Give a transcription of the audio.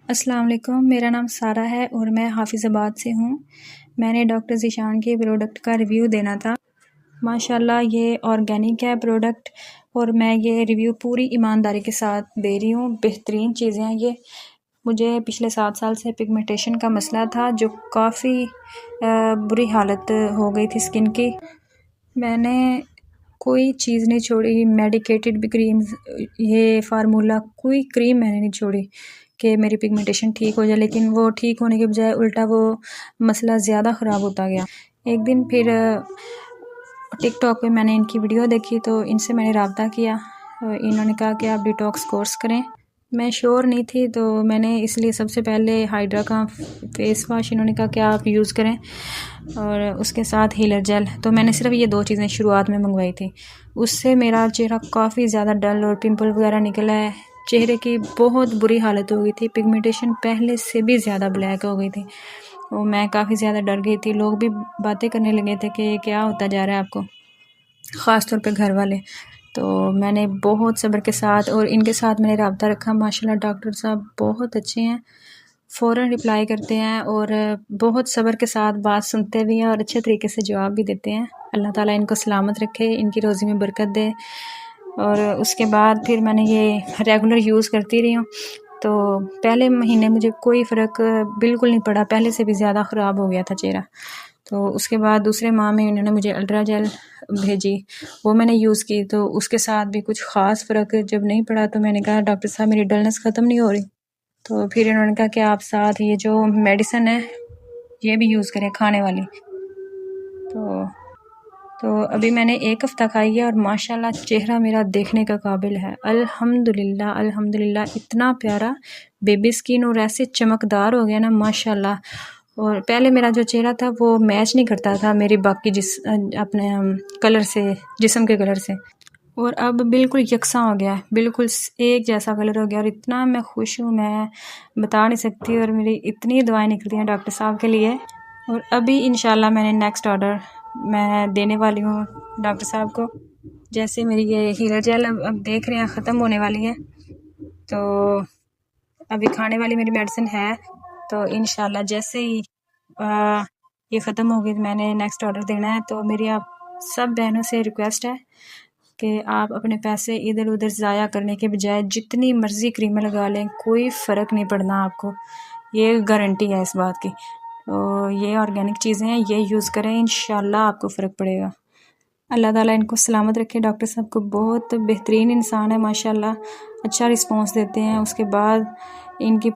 अस्सलाम वालेकुम, मेरा नाम सारा है और मैं हाफिज़ाबाद से हूँ। मैंने डॉक्टर ज़ीशान के प्रोडक्ट का रिव्यू देना था। माशाल्लाह ये ऑर्गेनिक है प्रोडक्ट और मैं ये रिव्यू पूरी ईमानदारी के साथ दे रही हूँ। बेहतरीन चीज़ें हैं ये। मुझे पिछले 7 साल से पिगमेंटेशन का मसला था जो काफ़ी बुरी हालत हो गई थी स्किन की। मैंने कोई चीज़ नहीं छोड़ी, मेडिकेटेड भी क्रीम्स, ये फार्मूला, कोई क्रीम मैंने नहीं छोड़ी कि मेरी पिगमेंटेशन ठीक हो जाए, लेकिन वो ठीक होने के बजाय उल्टा वो मसला ज़्यादा ख़राब होता गया। एक दिन फिर टिकटॉक पे मैंने इनकी वीडियो देखी तो इनसे मैंने रब्ता किया। इन्होंने कहा कि आप डिटॉक्स कोर्स करें। मैं श्योर नहीं थी तो मैंने इसलिए सबसे पहले हाइड्रा का फेस वाश इन्होंने कहा कि आप यूज़ करें और उसके साथ हीलर जेल। तो मैंने सिर्फ ये 2 चीज़ें शुरुआत में मंगवाई थी। उससे मेरा चेहरा काफ़ी ज़्यादा डल और पिंपल वगैरह निकला है। चेहरे की बहुत बुरी हालत हो गई थी, पिगमेंटेशन पहले से भी ज़्यादा ब्लैक हो गई थी। तो मैं काफ़ी ज़्यादा डर गई थी। लोग भी बातें करने लगे थे कि क्या होता जा रहा है आपको, ख़ास तौर पे घर वाले। तो मैंने बहुत सब्र के साथ और इनके साथ मैंने रब्ता रखा। माशाल्लाह डॉक्टर साहब बहुत अच्छे हैं, फ़ौरन रिप्लाई करते हैं और बहुत सब्र के साथ बात सुनते भी हैं और अच्छे तरीके से जवाब भी देते हैं। अल्लाह ताला इनको सलामत रखे, इनकी रोज़ी में बरकत दे। और उसके बाद फिर मैंने ये रेगुलर यूज़ करती रही हूँ। तो पहले महीने मुझे कोई फ़र्क बिल्कुल नहीं पड़ा, पहले से भी ज़्यादा ख़राब हो गया था चेहरा। तो उसके बाद दूसरे माह में इन्होंने मुझे अल्ट्रा जेल भेजी, वो मैंने यूज़ की तो उसके साथ भी कुछ ख़ास फ़र्क जब नहीं पड़ा तो मैंने कहा डॉक्टर साहब मेरी डलनेस ख़त्म नहीं हो रही। तो फिर इन्होंने कहा कि आप साथ ये जो मेडिसिन है ये भी यूज़ करें, खाने वाली। तो अभी मैंने 1 हफ़्ता खाई है और माशाल्लाह चेहरा मेरा देखने का काबिल है। अल्हम्दुलिल्लाह, अल्हम्दुलिल्लाह, इतना प्यारा बेबी स्किन और ऐसे चमकदार हो गया ना माशाल्लाह। और पहले मेरा जो चेहरा था वो मैच नहीं करता था मेरी बाकी अपने कलर से, जिस्म के कलर से, और अब बिल्कुल यकसा हो गया है, बिल्कुल एक जैसा कलर हो गया और इतना मैं खुश हूँ, मैं बता नहीं सकती। और मेरी इतनी दुआएं निकलती हैं डॉक्टर साहब के लिए। और अभी इंशाल्लाह मैंने नेक्स्ट ऑर्डर मैं देने वाली हूँ डॉक्टर साहब को। जैसे मेरी ये हीलर जेल अब देख रहे हैं ख़त्म होने वाली है, तो अभी खाने वाली मेरी मेडिसिन है। तो इंशाल्लाह जैसे ही ये ख़त्म होगी तो मैंने नेक्स्ट ऑर्डर देना है। तो मेरी आप सब बहनों से रिक्वेस्ट है कि आप अपने पैसे इधर उधर ज़ाया करने के बजाय जितनी मर्ज़ी क्रीमें लगा लें, कोई फ़र्क नहीं पड़ना आपको, ये गारंटी है इस बात की। तो ये ऑर्गेनिक चीज़ें हैं, ये यूज़ करें, इंशाल्लाह आपको फ़र्क पड़ेगा। अल्लाह ताला इनको सलामत रखे। डॉक्टर साहब को बहुत बेहतरीन इंसान है माशाल्लाह, अच्छा रिस्पॉन्स देते हैं। उसके बाद इनकी